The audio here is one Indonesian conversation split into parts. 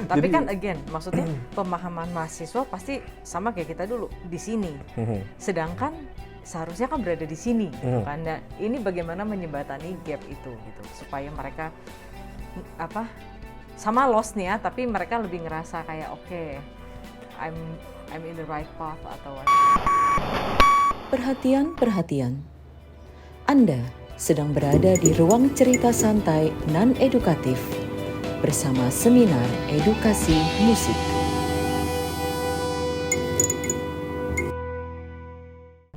Tapi Jadi, kan again, maksudnya pemahaman mahasiswa pasti sama kayak kita dulu di sini. Sedangkan seharusnya kan berada di sini, gitu kan. Nah, ini bagaimana menjembatani gap itu gitu supaya mereka apa sama lost nih ya, tapi mereka lebih ngerasa kayak oke, I'm in the right path atau what. Perhatian, perhatian. Anda sedang berada di ruang cerita santai non-edukatif bersama seminar edukasi musik.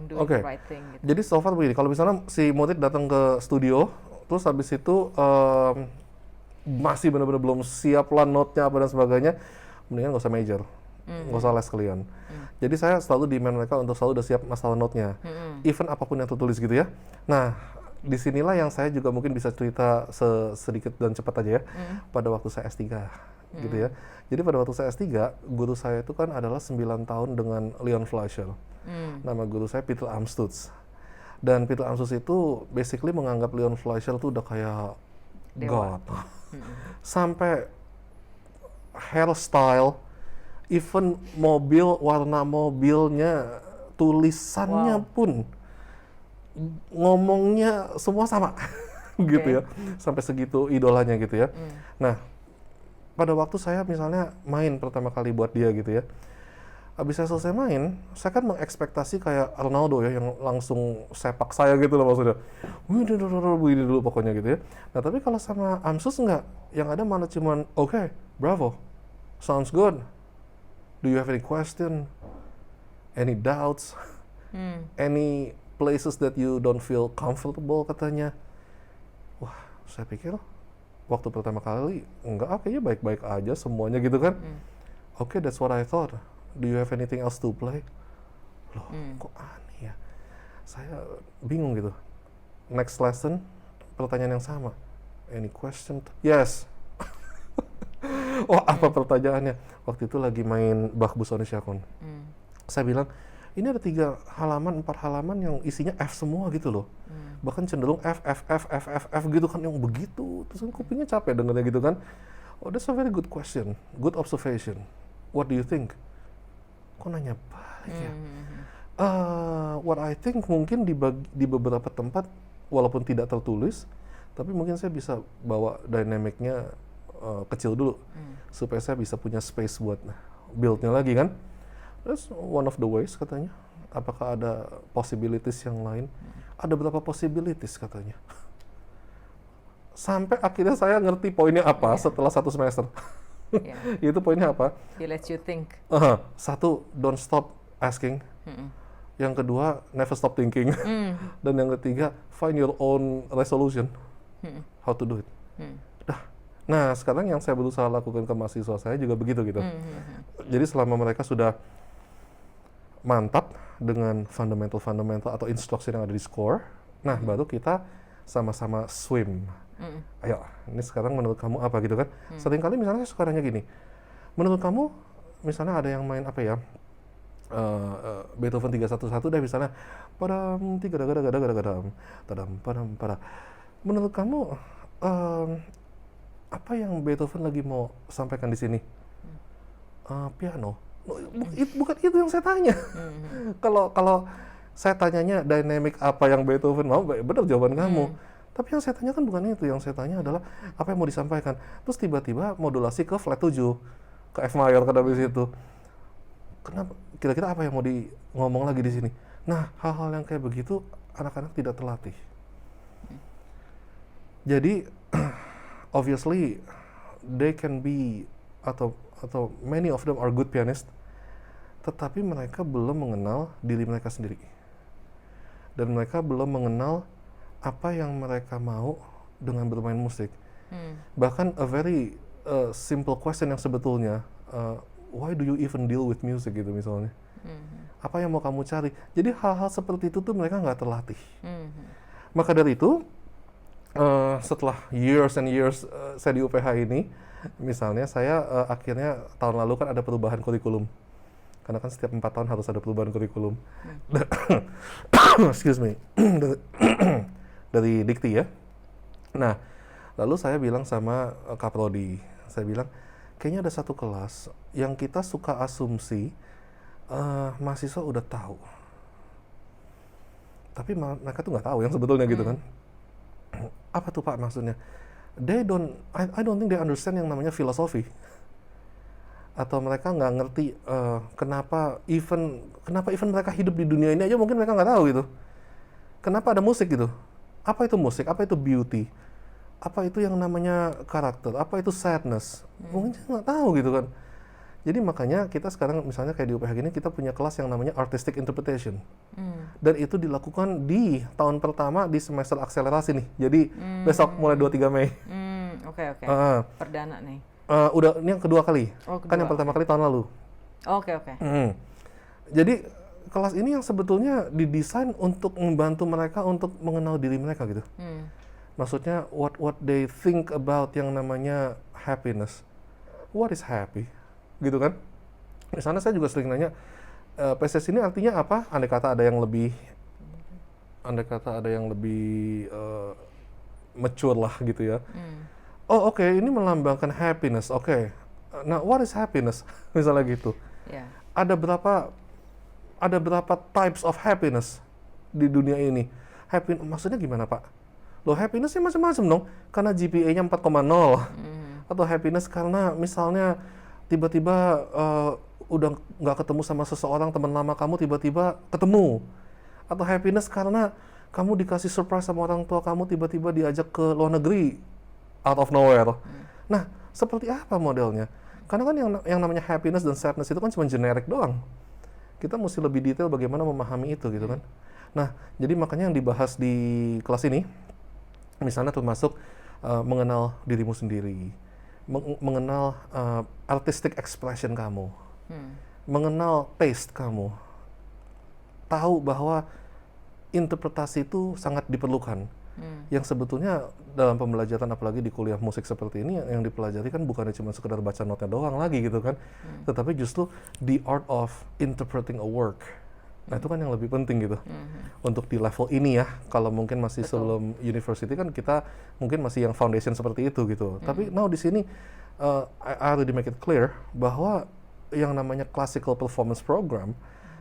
Doing Oke. the right thing gitu. Jadi so far begini, kalau misalnya si murid datang ke studio, terus habis itu masih benar-benar belum siap lah note-nya apa dan sebagainya, mendingan nggak usah major, nggak usah les kalian. Jadi saya selalu demand mereka untuk selalu udah siap masalah note-nya, even apapun yang tertulis gitu ya. Nah, disinilah yang saya juga mungkin bisa cerita sedikit dan cepat aja ya, pada waktu saya S3 gitu ya. Jadi pada waktu saya S3, guru saya itu kan adalah 9 tahun dengan Leon Fleischer. Nama guru saya Peter Amstutz. Dan Peter Amstutz itu basically menganggap Leon Fleischer itu udah kayak Dewa. God. Sampai hairstyle, even mobil, warna mobilnya, tulisannya pun, ngomongnya semua sama. Gitu ya. Sampai segitu idolanya gitu ya. Nah, pada waktu saya misalnya main pertama kali buat dia gitu ya. Habis saya selesai main, saya kan mengekspektasi kayak Ronaldo ya, yang langsung sepak saya gitu loh maksudnya. Begini dulu pokoknya gitu ya. Nah tapi kalau sama Amsus enggak, yang ada malah cuman, okay, bravo, sounds good. Do you have any question? Any doubts? Any places that you don't feel comfortable katanya. Wah, saya pikir waktu pertama kali, enggak, kayaknya baik-baik aja semuanya gitu kan. Okay, that's what I thought. Do you have anything else to play? Loh, kok aneh ya? Saya bingung gitu. Next lesson, pertanyaan yang sama. Any question? Yes. Oh, apa pertanyaannya? Waktu itu lagi main Bach Busonisakon. Saya bilang, ini ada 3 halaman, 4 halaman yang isinya F semua gitu loh. Bahkan cenderung F gitu kan, yang begitu. Terus kan kupingnya capek dengarnya gitu kan. Oh, that's a very good question. Good observation. What do you think? Kok nanya balik ya? What I think mungkin di beberapa tempat, walaupun tidak tertulis, tapi mungkin saya bisa bawa dynamic-nya kecil dulu, supaya saya bisa punya space buat build-nya lagi kan. That's one of the ways katanya. Apakah ada possibilities yang lain? Ada berapa possibilities katanya. Sampai akhirnya saya ngerti poinnya apa setelah 1 semester. Itu poinnya apa? He lets you think. 1, don't stop asking. Yang kedua, never stop thinking. Dan yang ketiga, find your own resolution. How to do it. Nah, sekarang yang saya berusaha lakukan ke mahasiswa saya juga begitu gitu. Jadi selama mereka sudah mantap dengan fundamental atau instruction yang ada di score, nah baru kita sama-sama swim. Ayo, ini sekarang menurut kamu apa gitu kan? Seringkali misalnya saya suka nanya gini, menurut kamu misalnya ada yang main apa ya, Beethoven 311 deh misalnya, padam tiga padam pada. Menurut kamu apa yang Beethoven lagi mau sampaikan di sini? Piano. Bukan itu yang saya tanya. Kalau saya tanyanya dynamic apa yang Beethoven mau, benar jawaban kamu. Tapi yang saya tanya kan bukan itu, yang saya tanya adalah apa yang mau disampaikan. Terus tiba-tiba modulasi ke flat 7, ke F mayor kan habis itu. Kenapa? Kira-kira apa yang mau ngomong lagi di sini? Nah, hal-hal yang kayak begitu anak-anak tidak terlatih. Jadi obviously they can be atau many of them are good pianist, tetapi mereka belum mengenal diri mereka sendiri. Dan mereka belum mengenal apa yang mereka mau dengan bermain musik. Bahkan a very simple question yang sebetulnya, why do you even deal with music gitu misalnya. Apa yang mau kamu cari? Jadi hal-hal seperti itu tuh mereka nggak terlatih. Maka dari itu, setelah years and years saya di UPH ini, misalnya saya akhirnya tahun lalu kan ada perubahan kurikulum. Karena kan setiap 4 tahun harus ada perubahan kurikulum. Excuse me. Dari Dikti ya. Nah, lalu saya bilang sama Kaprodi, saya bilang, kayaknya ada satu kelas yang kita suka asumsi mahasiswa udah tahu. Tapi mereka tuh nggak tahu yang sebetulnya gitu kan. Apa tuh Pak maksudnya? I don't think they understand yang namanya filosofi. Atau mereka nggak ngerti kenapa even mereka hidup di dunia ini aja mungkin mereka nggak tahu gitu. Kenapa ada musik gitu? Apa itu musik? Apa itu beauty? Apa itu yang namanya karakter? Apa itu sadness? Mungkin nggak tahu gitu kan. Jadi makanya kita sekarang misalnya kayak di UPH gini kita punya kelas yang namanya artistic interpretation. Dan itu dilakukan di tahun pertama di semester akselerasi nih. Jadi besok mulai 2-3 Mei. Oke. Perdana nih. Udah ini yang kedua kali. Kan yang pertama kali tahun lalu. Oke. Jadi kelas ini yang sebetulnya didesain untuk membantu mereka untuk mengenal diri mereka gitu. Maksudnya what they think about yang namanya happiness. What is happy? Gitu kan? Misalnya saya juga sering nanya, PSS ini artinya apa? Andai kata ada yang lebih mature lah gitu ya. Oh oke, ini melambangkan happiness. Oke. Nah, what is happiness? Misalnya gitu. Yeah. Ada berapa types of happiness di dunia ini? Maksudnya gimana Pak? Loh happiness-nya macam-macam dong. Karena GPA-nya 4,0. Atau happiness karena misalnya tiba-tiba udah nggak ketemu sama seseorang, teman lama kamu tiba-tiba ketemu. Atau happiness karena kamu dikasih surprise sama orang tua kamu, tiba-tiba diajak ke luar negeri out of nowhere. Nah, seperti apa modelnya? Karena kan yang namanya happiness dan sadness itu kan cuma generik doang. Kita mesti lebih detail bagaimana memahami itu gitu kan. Nah, jadi makanya yang dibahas di kelas ini misalnya termasuk mengenal dirimu sendiri, mengenal artistic expression kamu, mengenal taste kamu, tahu bahwa interpretasi itu sangat diperlukan. Yang sebetulnya dalam pembelajaran apalagi di kuliah musik seperti ini yang dipelajari kan bukannya cuma sekedar baca notnya doang lagi gitu kan, tetapi justru the art of interpreting a work. Nah itu kan yang lebih penting gitu. Untuk di level ini ya, kalau mungkin masih sebelum university kan kita mungkin masih yang foundation seperti itu gitu. Tapi now di sini I already make it clear bahwa yang namanya classical performance program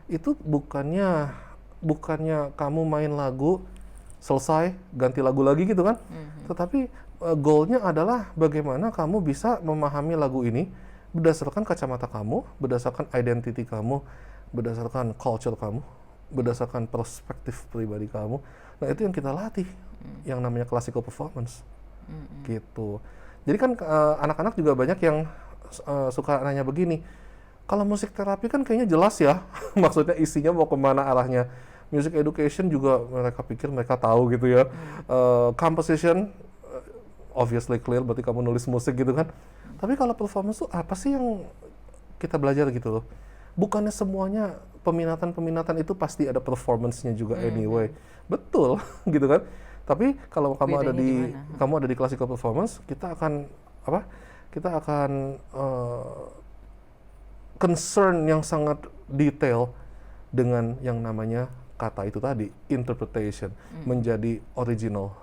itu bukannya kamu main lagu selesai ganti lagu lagi gitu kan. Tetapi goalnya adalah bagaimana kamu bisa memahami lagu ini berdasarkan kacamata kamu, berdasarkan identity kamu, berdasarkan culture kamu, berdasarkan perspektif pribadi kamu. Nah itu yang kita latih, yang namanya classical performance, gitu. Jadi kan anak-anak juga banyak yang suka nanya begini, kalau musik terapi kan kayaknya jelas ya, maksudnya isinya mau kemana arahnya. Music education juga mereka pikir mereka tahu gitu ya. Composition, obviously clear, berarti kamu nulis musik gitu kan. Tapi kalau performance tuh apa sih yang kita belajar gitu loh. Bukannya semuanya peminatan itu pasti ada performance-nya juga anyway. Betul, gitu kan. Tapi kalau kamu ada di classical performance, kita akan concern yang sangat detail dengan yang namanya kata itu tadi, interpretation, menjadi original,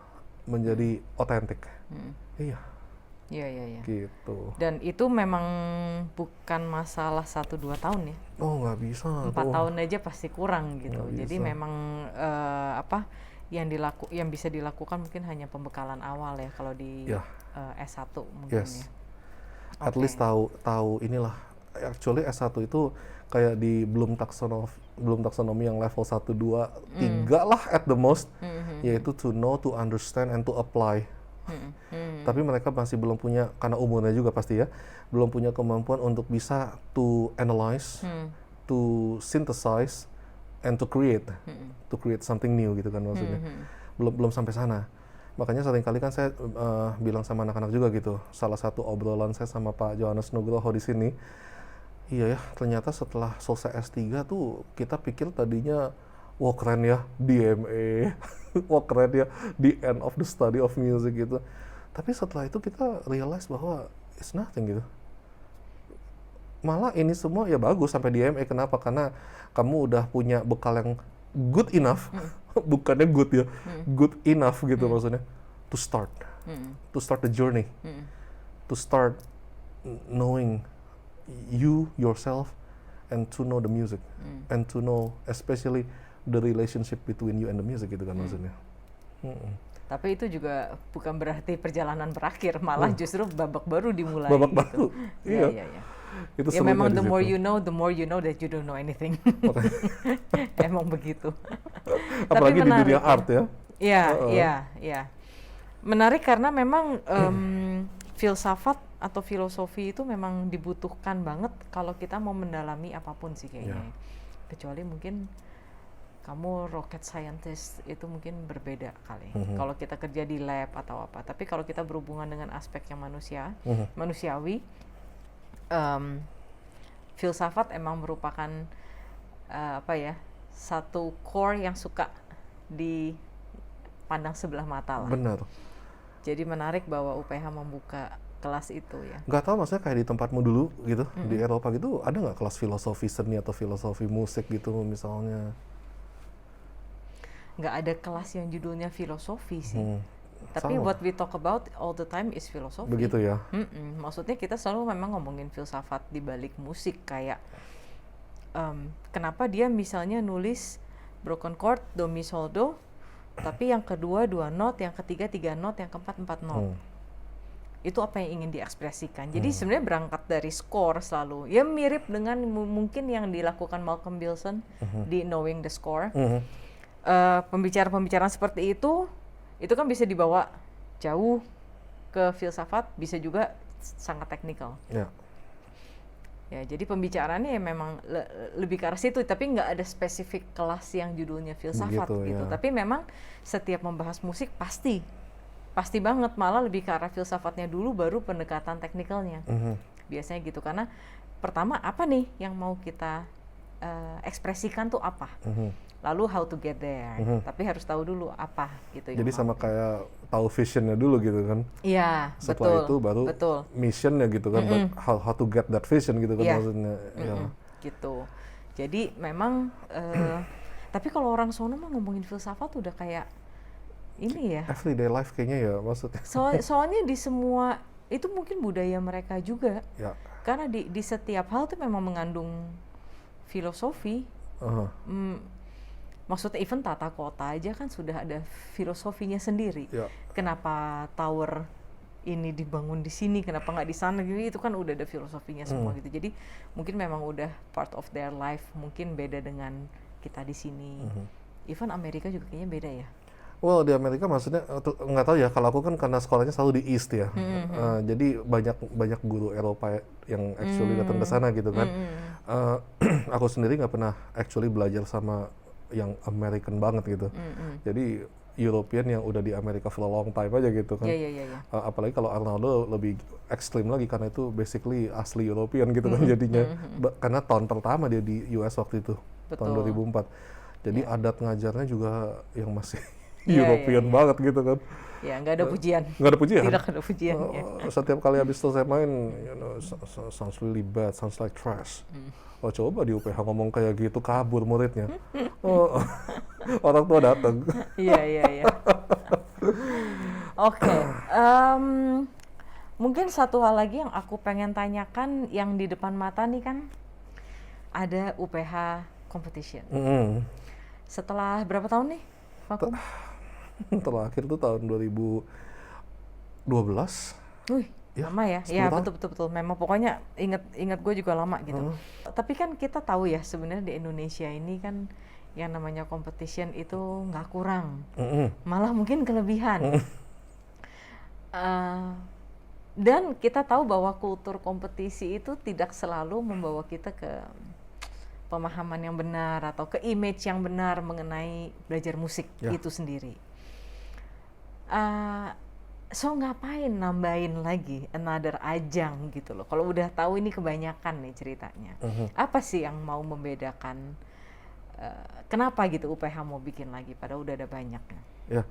menjadi otentik. Iya. Iya. Gitu. Dan itu memang bukan masalah 1-2 tahun ya. Oh nggak bisa. 4 tahun aja pasti kurang gitu. Jadi memang yang bisa dilakukan mungkin hanya pembekalan awal ya kalau di S1 mungkin ya. At least tahu inilah. Actually S1 itu kayak di Bloom taxonomy yang level 1, 2, 3 lah at the most, yaitu to know, to understand, and to apply. Tapi mereka masih belum punya, karena umurnya juga pasti ya, belum punya kemampuan untuk bisa to analyze, to synthesize, and to create something new gitu kan maksudnya. Belum sampai sana. Makanya seringkali kan saya bilang sama anak-anak juga gitu. Salah satu obrolan saya sama Pak Johannes Nugroho di sini, iya ya, ternyata setelah selesai S3 tuh kita pikir tadinya wah keren ya DMA, wah keren ya the end of the study of music gitu. Tapi setelah itu kita realize bahwa it's nothing gitu. Malah ini semua ya bagus sampai DMA. Kenapa? Karena kamu udah punya bekal yang good enough, bukannya good ya, good enough gitu maksudnya, to start the journey, to start knowing you yourself and to know the music and to know especially the relationship between you and the music gitu kan maksudnya. Tapi itu juga bukan berarti perjalanan berakhir, malah justru babak baru dimulai. Babak gitu. baru, iya. Itu ya memang the more you know that you don't know anything. Emang begitu. Apalagi di dunia art ya. Iya. Menarik karena memang filsafat atau filosofi itu memang dibutuhkan banget kalau kita mau mendalami apapun sih kayaknya. Kecuali mungkin kamu rocket scientist itu mungkin berbeda kali. Kalau kita kerja di lab atau apa. Tapi kalau kita berhubungan dengan aspek yang manusiawi, filsafat emang merupakan satu core yang suka dipandang sebelah mata lah. Benar. Jadi menarik bahwa UPH membuka kelas itu ya. Nggak tahu maksudnya kayak di tempatmu dulu gitu, di Eropa gitu, ada nggak kelas filosofi seni atau filosofi musik gitu misalnya? Nggak ada kelas yang judulnya filosofi sih. Tapi what we talk about all the time is philosophy. Begitu ya. Maksudnya kita selalu memang ngomongin filsafat di balik musik kayak kenapa dia misalnya nulis broken chord do mi sol do, tapi yang kedua 2 not, yang ketiga 3 not, yang keempat 4 not. Itu apa yang ingin diekspresikan. Jadi sebenarnya berangkat dari score selalu. Ya mirip dengan mungkin yang dilakukan Malcolm Bilson di Knowing the Score. Pembicaraan seperti itu kan bisa dibawa jauh ke filsafat, bisa juga sangat teknikal. Ya, jadi pembicaraannya ya memang lebih ke arah situ, tapi nggak ada spesifik kelas yang judulnya filsafat gitu. Tapi memang setiap membahas musik pasti banget, malah lebih ke arah filsafatnya dulu, baru pendekatan teknikalnya. Biasanya gitu, karena pertama apa nih yang mau kita ekspresikan tuh apa? Lalu how to get there, tapi harus tahu dulu apa gitu. Jadi sama kayak tahu visionnya dulu gitu kan. Iya, setelah itu baru missionnya gitu kan, how to get that vision gitu kan maksudnya. Gitu. Jadi memang, tapi kalau orang sono mah ngomongin filsafat udah kayak ini ya. Everyday life kayaknya ya maksudnya. Soalnya di semua itu mungkin budaya mereka juga. Karena di setiap hal tuh memang mengandung filosofi. Maksudnya even tata kota aja kan sudah ada filosofinya sendiri. Kenapa tower ini dibangun di sini, kenapa nggak di sana gitu, itu kan udah ada filosofinya semua gitu. Jadi mungkin memang udah part of their life, mungkin beda dengan kita di sini. Even Amerika juga kayaknya beda ya. Well, di Amerika maksudnya nggak tahu ya, kalau aku kan karena sekolahnya selalu di East ya. Jadi banyak guru Eropa yang actually datang ke sana gitu kan. Aku sendiri nggak pernah actually belajar sama yang American banget gitu. Jadi European yang udah di Amerika for a long time aja gitu kan. Apalagi kalau Arnaldo lebih ekstrim lagi karena itu basically asli European gitu kan jadinya. Karena tahun pertama dia di US waktu itu, tahun 2004. Jadi adat ngajarnya juga yang masih European banget gitu kan. Ya, nggak ada pujian. Nggak ada pujian? Tidak ada pujian. Setiap kali habis selesai main, sounds really bad, sounds like trash. Oh, coba di UPH ngomong kayak gitu, kabur muridnya. Orang tua datang. Iya. Oke. Mungkin satu hal lagi yang aku pengen tanyakan, yang di depan mata nih kan ada UPH competition. Setelah berapa tahun nih vakum? Terakhir tuh tahun 2012. Wih, lama ya? Ya betul. Memang pokoknya ingat gue juga lama gitu. Tapi kan kita tahu ya sebenarnya di Indonesia ini kan yang namanya competition itu nggak kurang, malah mungkin kelebihan. Dan kita tahu bahwa kultur kompetisi itu tidak selalu membawa kita ke pemahaman yang benar atau ke image yang benar mengenai belajar musik itu sendiri. So ngapain nambahin lagi another ajang gitu loh, kalau udah tahu ini kebanyakan nih ceritanya. Apa sih yang mau membedakan, kenapa gitu UPH mau bikin lagi padahal udah ada banyak ya?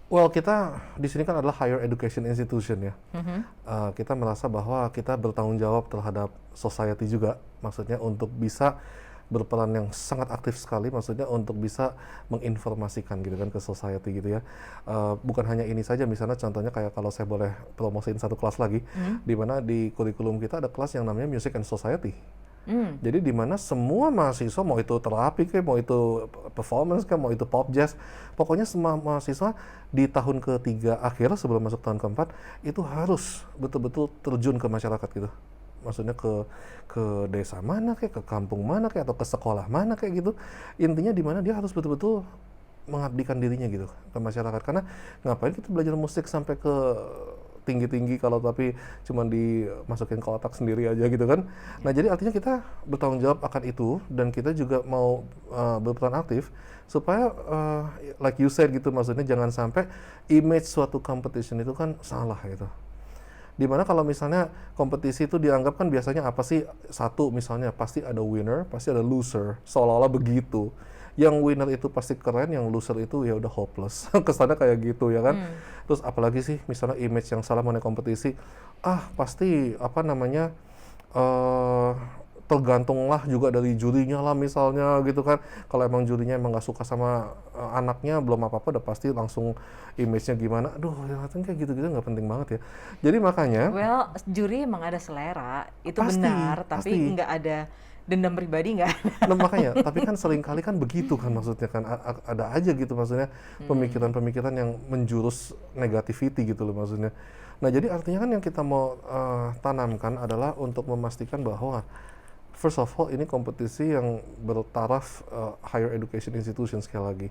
Well, kita di sini kan adalah higher education institution ya. Kita merasa bahwa kita bertanggung jawab terhadap society juga, maksudnya untuk bisa berperan yang sangat aktif sekali, maksudnya untuk bisa menginformasikan gitu kan ke society gitu ya. Bukan hanya ini saja, misalnya contohnya kayak kalau saya boleh promosiin satu kelas lagi, di mana di kurikulum kita ada kelas yang namanya Music and Society. Jadi di mana semua mahasiswa, mau itu terapi kayak, mau itu performance kayak, mau itu pop jazz, pokoknya semua mahasiswa di tahun ketiga akhir sebelum masuk tahun keempat itu harus betul-betul terjun ke masyarakat gitu. Maksudnya ke desa mana kayak, ke kampung mana kayak, atau ke sekolah mana kayak gitu. Intinya di mana dia harus betul-betul mengabdikan dirinya gitu ke masyarakat. Karena ngapain kita belajar musik sampai ke tinggi-tinggi kalau tapi cuma dimasukin ke otak sendiri aja gitu kan. Nah, jadi artinya kita bertanggung jawab akan itu, dan kita juga mau berperan aktif supaya like you said gitu, maksudnya jangan sampai image suatu competition itu kan salah gitu. Dimana kalau misalnya kompetisi itu dianggap kan biasanya apa sih, satu misalnya pasti ada winner, pasti ada loser, seolah-olah begitu. Yang winner itu pasti keren, yang loser itu ya udah hopeless. Kesannya kayak gitu ya kan. Terus apalagi sih misalnya image yang salah mengenai kompetisi, pasti apa namanya tergantunglah juga dari jurinya lah misalnya gitu kan. Kalau emang jurinya emang nggak suka sama anaknya, belum apa-apa udah pasti langsung image-nya gimana. Aduh, ya kayak gitu-gitu nggak penting banget ya. Jadi makanya juri emang ada selera, itu pasti, benar, tapi nggak ada dendam pribadi, nggak ada. Nah, makanya, tapi kan seringkali kan begitu kan, maksudnya kan ada aja gitu maksudnya pemikiran-pemikiran yang menjurus negativity gitu loh maksudnya. Nah, jadi artinya kan yang kita mau tanamkan adalah untuk memastikan bahwa first of all, ini kompetisi yang bertaraf higher education institution sekali lagi.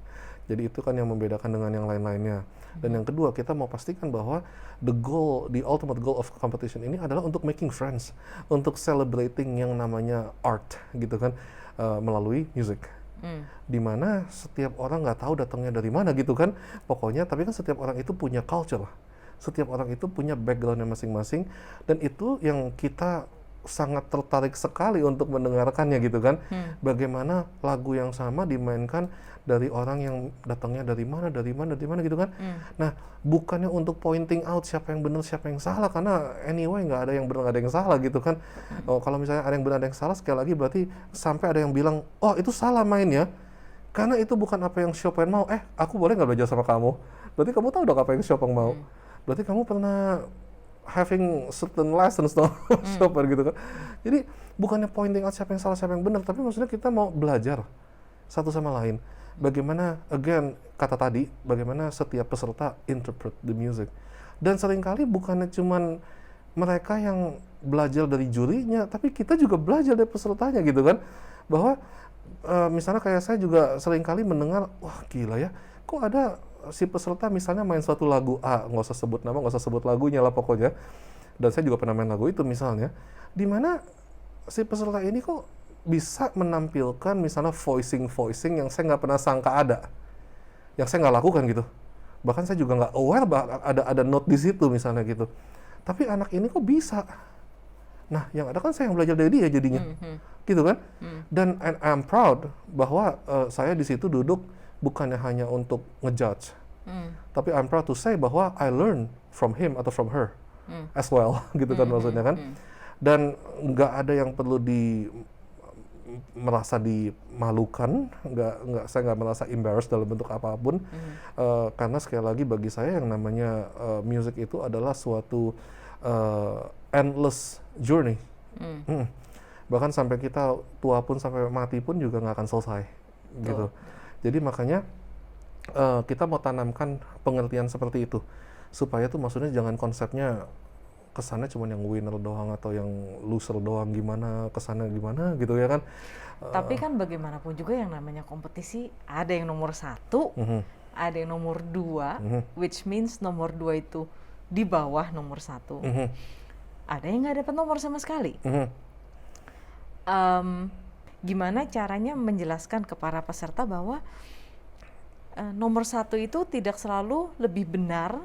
Jadi itu kan yang membedakan dengan yang lain-lainnya. Dan yang kedua, kita mau pastikan bahwa the ultimate goal of competition ini adalah untuk making friends, untuk celebrating yang namanya art gitu kan, melalui music. Dimana setiap orang nggak tahu datangnya dari mana gitu kan, pokoknya tapi kan setiap orang itu punya culture, setiap orang itu punya backgroundnya masing-masing, dan itu yang kita sangat tertarik sekali untuk mendengarkannya gitu kan. Bagaimana lagu yang sama dimainkan dari orang yang datangnya dari mana gitu kan. Nah, bukannya untuk pointing out siapa yang benar siapa yang salah, karena anyway nggak ada yang benar nggak ada yang salah gitu kan. Kalau misalnya ada yang benar ada yang salah, sekali lagi berarti sampai ada yang bilang oh itu salah mainnya karena itu bukan apa yang Chopin mau. Aku boleh nggak belajar sama kamu? Berarti kamu tahu dong apa yang Chopin mau. Berarti kamu pernah having certain lessons dong Chopin gitu kan. Jadi bukannya pointing out siapa yang salah siapa yang benar, tapi maksudnya kita mau belajar satu sama lain. Bagaimana, again, kata tadi, bagaimana setiap peserta interpret the music. Dan seringkali bukannya cuman mereka yang belajar dari jurinya, tapi kita juga belajar dari pesertanya gitu kan. Bahwa misalnya kayak saya juga seringkali mendengar, wah gila ya, kok ada si peserta misalnya main suatu lagu A, nggak usah sebut nama, nggak usah sebut lagunya lah pokoknya. Dan saya juga pernah main lagu itu misalnya, dimana si peserta ini kok bisa menampilkan misalnya voicing yang saya nggak pernah sangka ada, yang saya nggak lakukan gitu. Bahkan saya juga nggak aware ada note di situ misalnya gitu. Tapi anak ini kok bisa. Nah, yang ada kan saya yang belajar dari dia jadinya, gitu kan? Dan I'm proud bahwa saya di situ duduk bukannya hanya untuk ngejudge, tapi I'm proud to say bahwa I learn from him atau from her as well, gitu kan maksudnya kan. Dan nggak ada yang perlu merasa dimalukan, saya nggak merasa embarrassed dalam bentuk apapun, karena sekali lagi bagi saya yang namanya music itu adalah suatu endless journey. Bahkan sampai kita tua pun, sampai mati pun juga nggak akan selesai, gitu. Jadi makanya kita mau tanamkan pengertian seperti itu, supaya tuh maksudnya jangan konsepnya kesannya cuma yang winner doang atau yang loser doang, gimana kesannya gimana gitu ya kan. Tapi kan bagaimanapun juga yang namanya kompetisi ada yang nomor 1, ada yang nomor 2, which means nomor 2 itu di bawah nomor 1. Ada yang nggak dapat nomor sama sekali. Gimana caranya menjelaskan ke para peserta bahwa nomor 1 itu tidak selalu lebih benar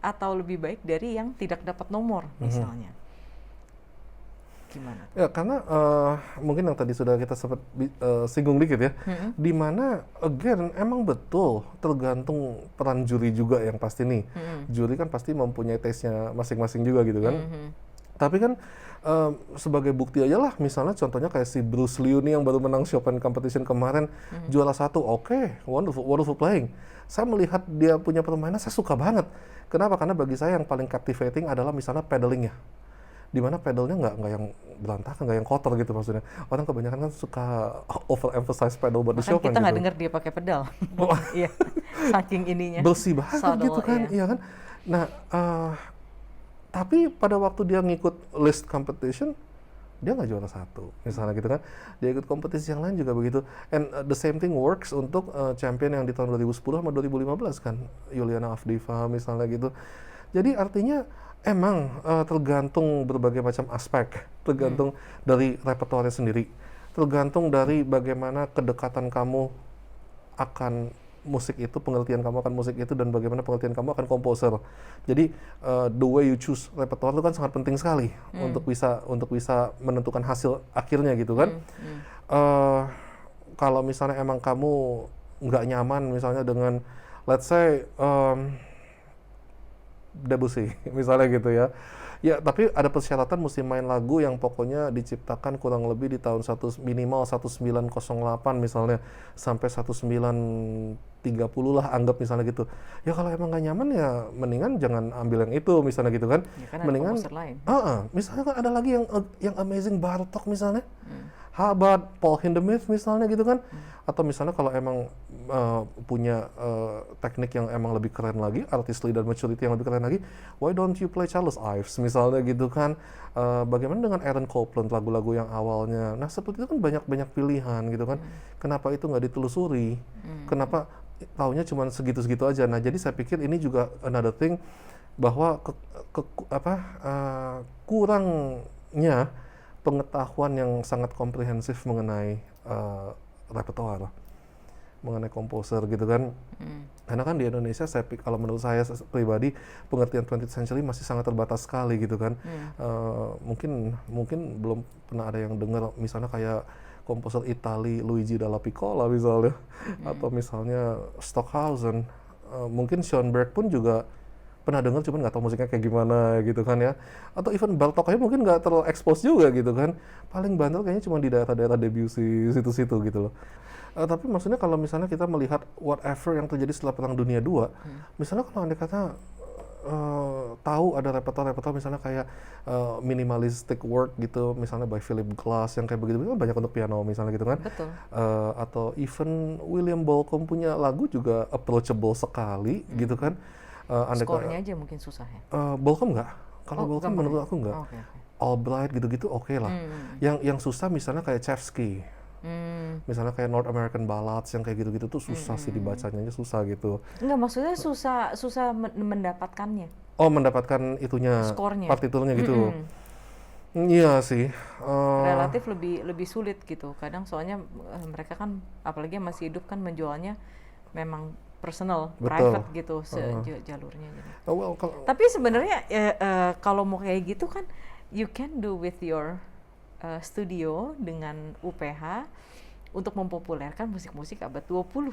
atau lebih baik dari yang tidak dapat nomor misalnya. Gimana? Ya karena mungkin yang tadi sudah kita sempat singgung dikit ya, di mana again emang betul tergantung peran juri juga yang pasti nih. Juri kan pasti mempunyai taste-nya masing-masing juga gitu kan. Tapi kan sebagai bukti aja lah, misalnya contohnya kayak si Bruce Liu nih yang baru menang Chopin competition kemarin, juara 1, oke, wonderful playing. Saya melihat dia punya permainan, saya suka banget. Kenapa? Karena bagi saya yang paling captivating adalah misalnya pedalingnya. Dimana pedalnya nggak yang berantakan, nggak yang kotor gitu maksudnya. Orang kebanyakan kan suka overemphasize pedal buat di Chopin kita nggak gitu. dengar dia pakai pedal. Iya, saking ininya. Bersih banget Subtle, gitu kan, iya kan. Nah, tapi pada waktu dia ngikut list competition, dia nggak juara 1, misalnya gitu kan. Dia ikut kompetisi yang lain juga begitu. And the same thing works untuk champion yang di tahun 2010 sama 2015 kan, Juliana Avdiva misalnya gitu. Jadi artinya emang tergantung berbagai macam aspek, tergantung dari repertoarnya sendiri, tergantung dari bagaimana kedekatan kamu akan musik itu, pengertian kamu akan musik itu, dan bagaimana pengertian kamu akan komposer. Jadi the way you choose repertoire itu kan sangat penting sekali untuk bisa menentukan hasil akhirnya gitu kan. Kalau misalnya emang kamu nggak nyaman misalnya dengan let's say Debussy misalnya gitu ya. Ya, tapi ada persyaratan mesti main lagu yang pokoknya diciptakan kurang lebih di tahun minimal 1908 misalnya sampai 1930 lah anggap misalnya gitu. Ya kalau emang nggak nyaman ya mendingan jangan ambil yang itu misalnya gitu kan. Ya, kan mendingan lain. Misalnya kan ada lagi yang Amazing Bartok misalnya. How about Paul Hindemith misalnya gitu kan. Atau misalnya kalau emang punya teknik yang emang lebih keren lagi, artistry dan maturity yang lebih keren lagi, why don't you play Charles Ives misalnya gitu kan. Bagaimana dengan Aaron Copland, lagu-lagu yang awalnya. Nah seperti itu kan banyak pilihan gitu kan. Kenapa itu nggak ditelusuri? Kenapa taunya cuma segitu-segitu aja? Nah jadi saya pikir ini juga another thing, bahwa kurangnya pengetahuan yang sangat komprehensif mengenai repertoire, mengenai komposer gitu kan. Karena kan di Indonesia kalau menurut saya pribadi pengertian 20th century masih sangat terbatas sekali gitu kan. Mungkin belum pernah ada yang dengar misalnya kayak komposer Itali Luigi Dalla Piccola misalnya, atau misalnya Stockhausen. Mungkin Schoenberg pun juga pernah dengar, cuman nggak tahu musiknya kayak gimana gitu kan ya. Atau even Bartok aja mungkin nggak terlalu expose juga gitu kan. Paling banter kayaknya cuma di daerah-daerah Debussy situ-situ gitu loh. Tapi maksudnya kalau misalnya kita melihat whatever yang terjadi setelah Perang Dunia II, misalnya kalau andai kata tahu ada repertoire misalnya kayak minimalistic work gitu, misalnya by Philip Glass yang kayak begitu kan banyak untuk piano misalnya gitu kan. Betul. Atau even William Bolcom punya lagu juga approachable sekali gitu kan. Skornya aja mungkin susah ya. Bolcom nggak? Kalau Bolcom menurut aku nggak. Okay. Albright gitu-gitu oke lah. Yang susah misalnya kayak Chevsky. Misalnya kayak North American Ballads yang kayak gitu-gitu tuh susah sih dibacanya aja susah gitu. Enggak, maksudnya susah mendapatkannya. Oh, mendapatkan itunya, skornya, partiturnya gitu. Iya sih. Relatif lebih sulit gitu. Kadang soalnya mereka kan apalagi yang masih hidup kan menjualnya memang personal, private gitu jalurnya. Gitu. Tapi sebenarnya kalau mau kayak gitu kan you can do with your studio dengan UPH untuk mempopulerkan musik-musik abad 20.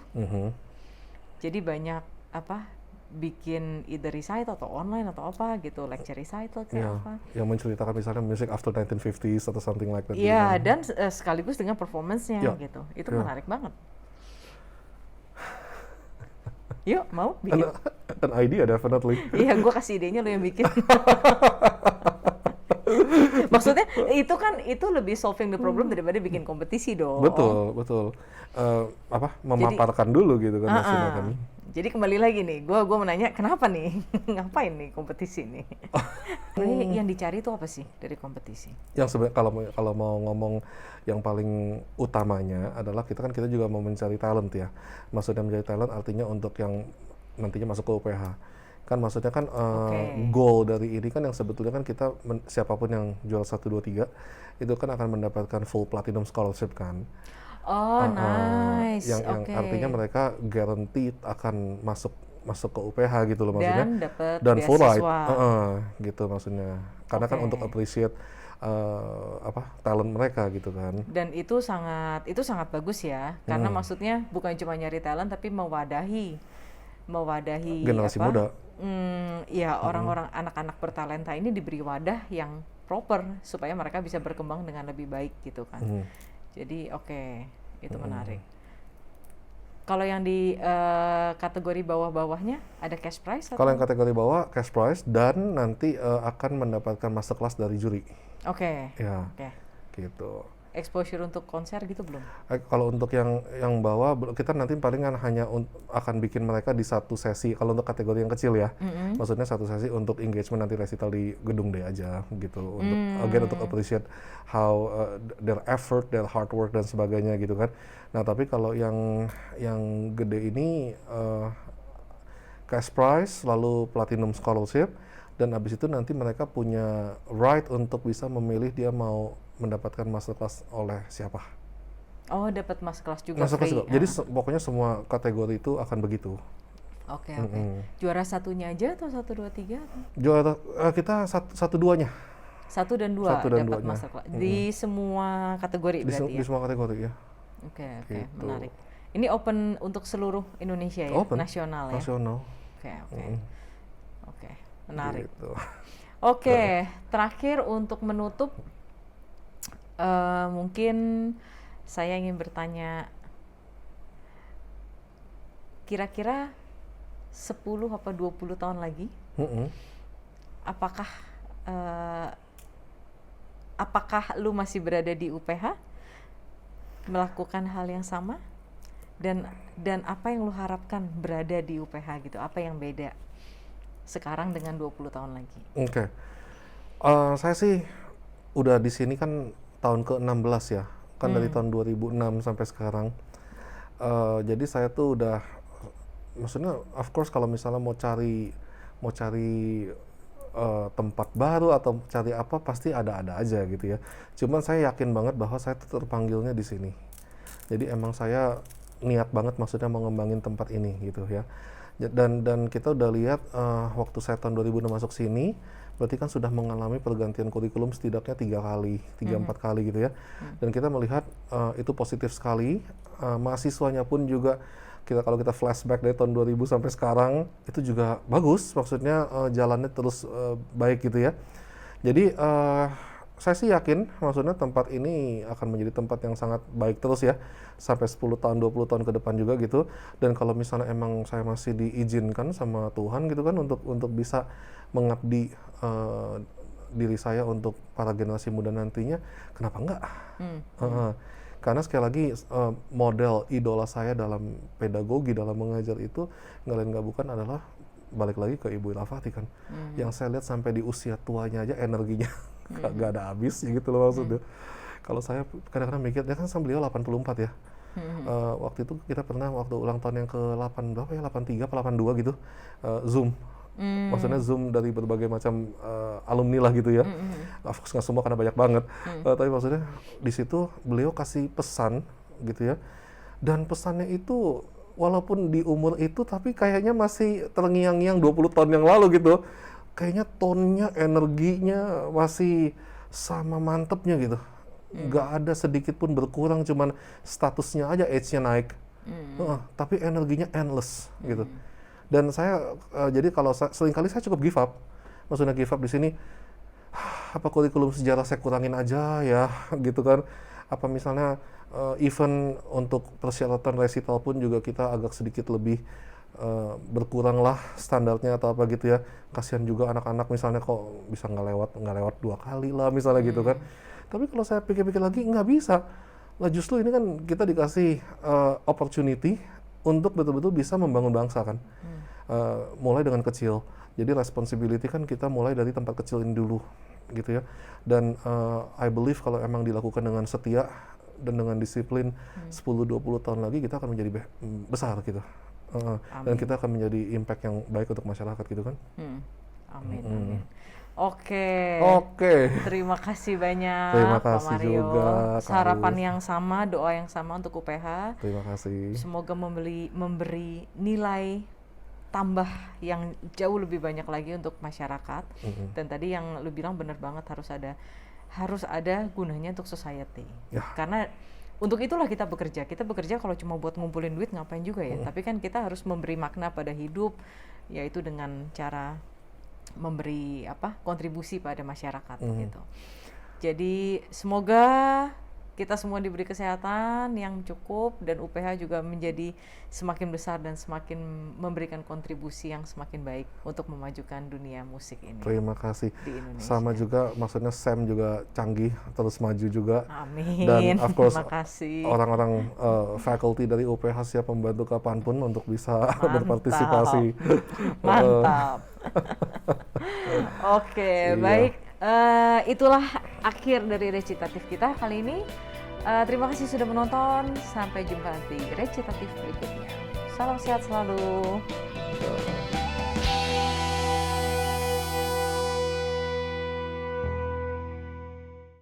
Jadi banyak bikin either recital atau online atau apa gitu, lecture recital apa. Yang menceritakan misalnya music after 1950s atau something like that. Iya, dan sekaligus dengan performance-nya gitu. Itu menarik banget. Yuk, mau bikin? An idea definitely. Iya, gue kasih idenya lo yang bikin. Maksudnya itu lebih solving the problem daripada bikin kompetisi dong. Betul. Memaparkan dulu gitu kan maksudnya kan. Jadi kembali lagi nih, gue menanya kenapa nih, ngapain nih kompetisi nih? Yang dicari itu apa sih dari kompetisi? Yang sebenarnya kalau mau ngomong yang paling utamanya adalah kita juga mau mencari talent ya. Maksudnya mencari talent artinya untuk yang nantinya masuk ke UPH. Kan maksudnya kan goal dari ini kan yang sebetulnya kan kita siapapun yang jual 1, 2, 3 itu kan akan mendapatkan full platinum scholarship kan. Oh, nice. Yang artinya mereka guaranteed akan masuk ke UPH gitu loh maksudnya. Dan dapat dan full ride. Gitu maksudnya. Karena kan untuk appreciate talent mereka gitu kan. Dan itu sangat bagus ya. Karena maksudnya bukan cuma nyari talent tapi mewadahi generasi muda. Ya orang-orang anak-anak bertalenta ini diberi wadah yang proper supaya mereka bisa berkembang dengan lebih baik gitu kan. Jadi itu menarik. Kalau yang di kategori bawah-bawahnya ada cash prize? Kalau yang kategori bawah cash prize dan nanti akan mendapatkan masterclass dari juri. Ya, gitu. Exposure untuk konser gitu belum? Kalau untuk yang bawah kita nanti palingan hanya akan bikin mereka di satu sesi. Kalau untuk kategori yang kecil ya, maksudnya satu sesi untuk engagement nanti recital di gedung D aja gitu. Untuk appreciate how their effort, their hard work dan sebagainya gitu kan. Nah tapi kalau yang gede ini cash prize lalu platinum scholarship. Dan abis itu nanti mereka punya right untuk bisa memilih dia mau mendapatkan masterclass oleh siapa. Oh, dapat masterclass juga masterclass free. Juga. Jadi pokoknya semua kategori itu akan begitu. Oke. Juara satunya aja atau 1, 2, 3? Juara kita 1, 2-nya. 1 dan 2 dapat masterclass di semua kategori berarti ya? Di semua kategori ya. Oke, gitu. Menarik. Ini open untuk seluruh Indonesia ya? Open. Nasional ya? Nasional. Oke, menarik. Gitu. Oke, terakhir untuk menutup, mungkin saya ingin bertanya, kira-kira 10 apa 20 tahun lagi, apakah lu masih berada di UPH, melakukan hal yang sama, dan apa yang lu harapkan berada di UPH gitu, apa yang beda sekarang dengan 20 tahun lagi? Saya sih udah di sini kan tahun ke-16 ya, kan dari tahun 2006 sampai sekarang. Jadi saya tuh udah, maksudnya of course kalau misalnya mau cari tempat baru atau cari apa pasti ada aja gitu ya. Cuman saya yakin banget bahwa saya tuh terpanggilnya di sini. Jadi emang saya niat banget maksudnya mengembangin tempat ini gitu ya. Dan kita udah lihat waktu saya tahun 2006 masuk sini, berarti kan sudah mengalami pergantian kurikulum setidaknya 3-4 kali gitu ya. Dan kita melihat itu positif sekali. Mahasiswanya pun juga kalau kita flashback dari tahun 2000 sampai sekarang itu juga bagus, maksudnya jalannya terus baik gitu ya. Jadi saya sih yakin maksudnya tempat ini akan menjadi tempat yang sangat baik terus ya sampai 10 tahun 20 tahun ke depan juga gitu. Dan kalau misalnya emang saya masih diizinkan sama Tuhan gitu kan untuk bisa mengabdi diri saya untuk para generasi muda nantinya, kenapa enggak? Karena sekali lagi model idola saya dalam pedagogi, dalam mengajar itu nggak lain nggak bukan adalah balik lagi ke Ibu Ira Fathi kan. Yang saya lihat sampai di usia tuanya aja energinya gak ada habisnya gitu loh maksudnya. Kalau saya kadang-kadang mikir, dia kan sama beliau 84 ya. Waktu itu kita pernah waktu ulang tahun yang ke-8 berapa ya, 83 atau 82 gitu, Zoom. Maksudnya Zoom dari berbagai macam alumni lah gitu ya. Of course nggak semua karena banyak banget. Tapi maksudnya di situ beliau kasih pesan gitu ya. Dan pesannya itu walaupun di umur itu tapi kayaknya masih terngiang-ngiang 20 tahun yang lalu gitu. Kayaknya tonnya, energinya masih sama mantepnya gitu. Nggak ada sedikit pun berkurang, cuman statusnya aja, age-nya naik. Tapi energinya endless gitu. Dan saya, jadi kalau seringkali saya cukup give up. Maksudnya give up di sini, apa kurikulum sejarah saya kurangin aja ya gitu kan. Apa misalnya event untuk persyaratan recital pun juga kita agak sedikit lebih berkurang lah standarnya atau apa gitu ya. Kasihan juga anak-anak misalnya kok bisa nggak lewat 2 kali lah misalnya gitu kan. Tapi kalau saya pikir-pikir lagi nggak bisa lah, justru ini kan kita dikasih opportunity untuk betul-betul bisa membangun bangsa kan. Mulai dengan kecil, jadi responsibility kan kita mulai dari tempat kecil ini dulu gitu ya. Dan I believe kalau emang dilakukan dengan setia dan dengan disiplin, 10-20 tahun lagi kita akan menjadi besar gitu. Dan kita akan menjadi impact yang baik untuk masyarakat gitu kan. Amin. Oke. Terima kasih banyak. Terima kasih Pak Mario. juga. Harapan yang sama, doa yang sama untuk UPH. Terima kasih. Semoga memberi nilai tambah yang jauh lebih banyak lagi untuk masyarakat. Dan tadi yang lu bilang benar banget, harus ada gunanya untuk society. Ya. Karena untuk itulah kita bekerja. Kita bekerja kalau cuma buat ngumpulin duit ngapain juga ya. Tapi kan kita harus memberi makna pada hidup, yaitu dengan cara memberi kontribusi pada masyarakat gitu. Jadi semoga kita semua diberi kesehatan yang cukup dan UPH juga menjadi semakin besar dan semakin memberikan kontribusi yang semakin baik untuk memajukan dunia musik ini. Terima kasih. Di Indonesia. Sama juga, maksudnya Sam juga canggih, terus maju juga. Amin. Dan of course makasih. orang-orang faculty dari UPH siap membantu kapanpun untuk bisa berpartisipasi. Mantap. Oke, baik. Itulah akhir dari resitatif kita kali ini. Terima kasih sudah menonton. Sampai jumpa di resitatif berikutnya. Salam sehat selalu.